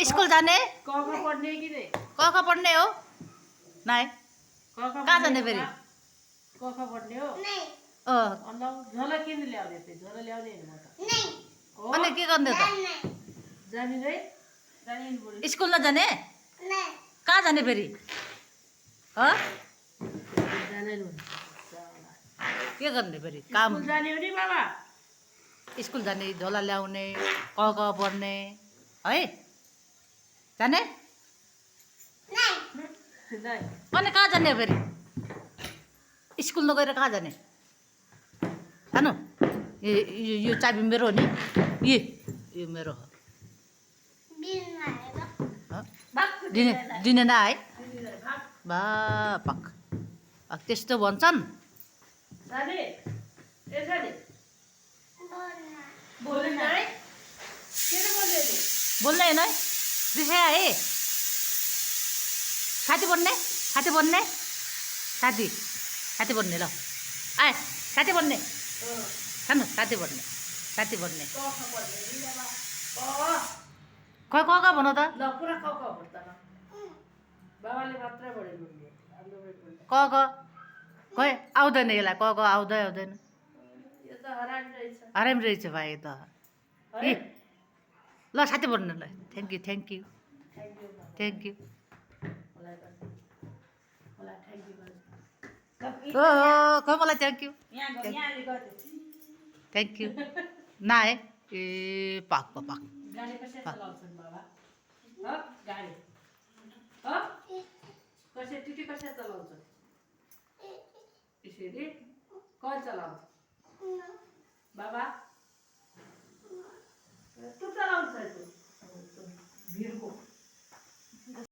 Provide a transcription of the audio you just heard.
school जाने क ख पढ्ने कि रे क ख पढ्ने हो नाइ क ख कहाँ जाने फेरि क ख पढ्ने हो अन्त झोला किन ल्याउने त झोला ल्याउने हैन म त अनि के गर्ने त जानिँदै जानिन बुढी स्कुल नजाने कहाँ जाने फेरि ह जानेन के गर्ने फेरि काम स्कुल जाने हो नि बाबा स्कुल जाने झोला ल्याउने क ख पढ्ने है जाने नाइ अनि कहाँ जाने फेरि स्कुल नगएर कहाँ जाने जानु यो चाबी मेरो हो नि यो मेरो हो दिने दिने न है बापक त्यस्तो भन्छन् जाने ए जाने बोल्दैन है किन बोल्दैन बोल्दैन है दिशा है साथी बन्ने साथी बन्ने साथी साथी बन्ने ल आए साथी बन्ने खानु साथी बन्ने साथी बन्ने क ख पढ्ने नि बाबा खै क क भन त ल पुरा क ख भन् त ल बाबाले मात्रै पढेको क क खै आउँदैन यसलाई क क आउँदैन यो त हरामी रहेछ हरामी रहेछ भाइ त है ल साथी बन्नु ल thank you thank you thank you मलाई थ्याङ्क यू खै मलाई थ्याङ्क यू यहाँले गर्दै थ्याङ्क यू नाए ए पाक पाक गाडी कसरी चलाउँछन् बाबा ह गाडी ह कसरी टिटी कसरी चलाउँछन् यसरी कल चलाउँछ बाबा तँ चलाउँछ तँ